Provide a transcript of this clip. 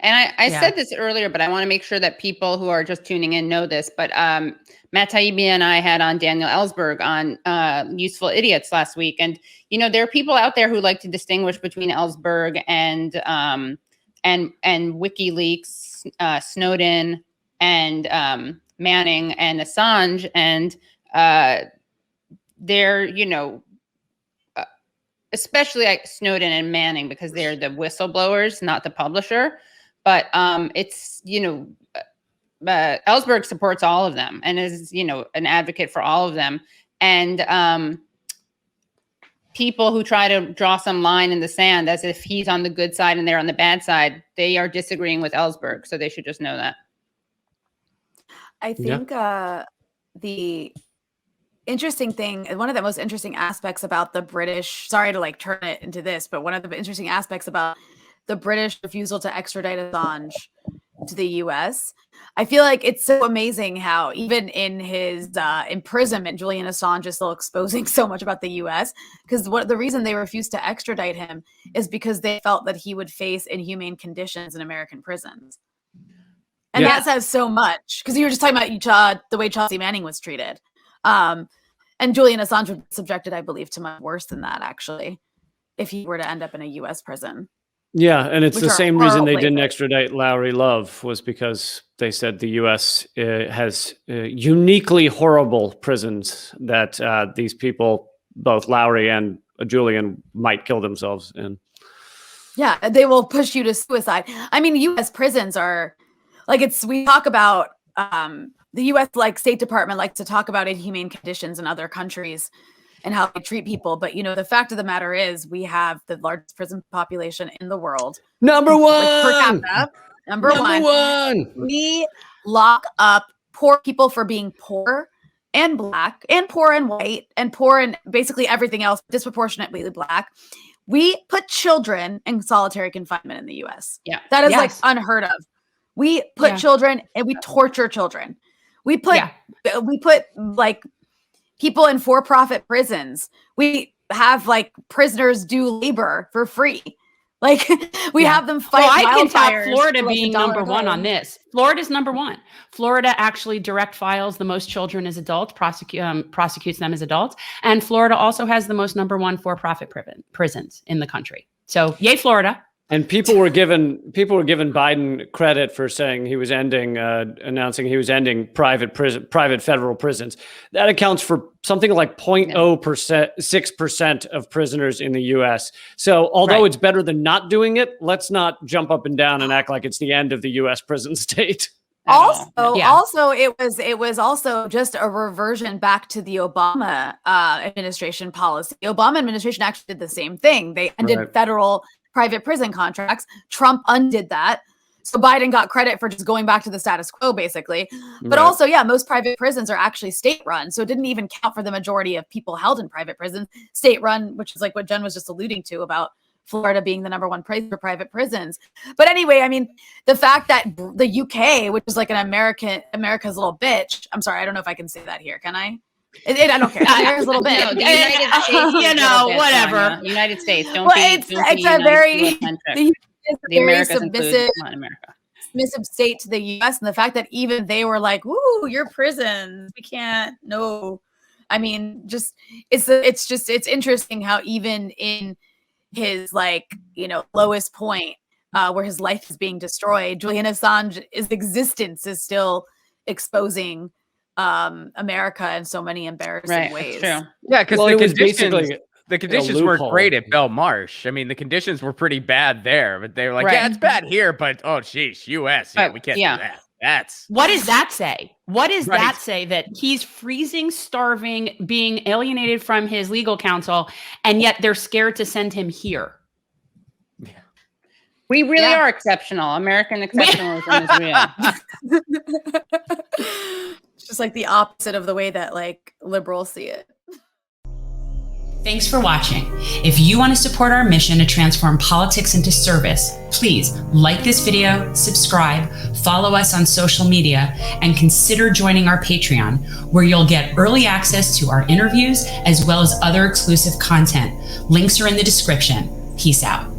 And I said this earlier, but I want to make sure that people who are just tuning in know this. But Matt Taibbi and I had on Daniel Ellsberg on Useful Idiots last week. And, there are people out there who like to distinguish between Ellsberg and WikiLeaks, Snowden, and Manning and Assange. And they're, especially like Snowden and Manning, because they're the whistleblowers, not the publisher. But it's, Ellsberg supports all of them and is, an advocate for all of them. And people who try to draw some line in the sand as if he's on the good side and they're on the bad side, they are disagreeing with Ellsberg. So they should just know that. I think the interesting thing, one of the most interesting aspects about the British, sorry to turn it into this, but one of the interesting aspects about the British refusal to extradite Assange to the US, I feel like it's so amazing how even in his imprisonment, Julian Assange is still exposing so much about the US, because the reason they refused to extradite him is because they felt that he would face inhumane conditions in American prisons. And that says so much, because you were just talking about the way Chelsea Manning was treated. And Julian Assange would be subjected, I believe, to much worse than that, actually, if he were to end up in a US prison. Yeah, and it's the same reason they didn't extradite Lowry Love, was because they said the U.S. has uniquely horrible prisons that these people, both Lowry and Julian, might kill themselves in. Yeah, they will push you to suicide. I mean, U.S. prisons are we talk about the U.S. State Department likes to talk about inhumane conditions in other countries and how they treat people. But, the fact of the matter is we have the largest prison population in the world. Number one! Per capita. Number one. We lock up poor people for being poor and Black and poor and white and poor and basically everything else, disproportionately Black. We put children in solitary confinement in the U.S. Yeah. That is unheard of. We put children and we torture children. We put people in for-profit prisons. We have prisoners do labor for free. We have them fight. Well, I can top Florida being number one on this. Florida's number one. Florida actually direct files the most children as adults, prosecutes them as adults. And Florida also has the most number one for-profit prisons in the country. So yay, Florida. And people were given Biden credit for saying he was announcing he was ending private federal prisons. That accounts for something like 0.06% of prisoners in the U.S. So although it's better than not doing it, let's not jump up and down and act like it's the end of the U.S. prison state. Also, it was also just a reversion back to the Obama administration policy. The Obama administration actually did the same thing. They ended federal private prison contracts. Trump undid that. So Biden got credit for just going back to the status quo, basically. But also, most private prisons are actually state-run. So it didn't even count for the majority of people held in private prisons. State-run, which is what Jen was just alluding to about Florida being the number one place for private prisons. But anyway, I mean, the fact that the UK, which is America's little bitch. I'm sorry, I don't know if I can say that here. Can I? I don't care. America's little bit. No, the United States, whatever. United States. It's a very submissive state to the U.S. And the fact that even they were like, "Ooh, your prisons, we can't." No, I mean, it's interesting how even in his lowest point, where his life is being destroyed, Julian Assange's existence is still exposing America in so many embarrassing ways. True. Yeah, because the conditions weren't great at Belmarsh. I mean, the conditions were pretty bad there, but they were like, it's bad here, but sheesh, US, we can't do that. What does that say? What does that say? That he's freezing, starving, being alienated from his legal counsel, and yet they're scared to send him here. Yeah. We really are exceptional. American exceptionalism is real. It's just the opposite of the way that liberals see it. Thanks for watching. If you want to support our mission to transform politics into service, please like this video, subscribe, follow us on social media, and consider joining our Patreon, where you'll get early access to our interviews as well as other exclusive content. Links are in the description. Peace out.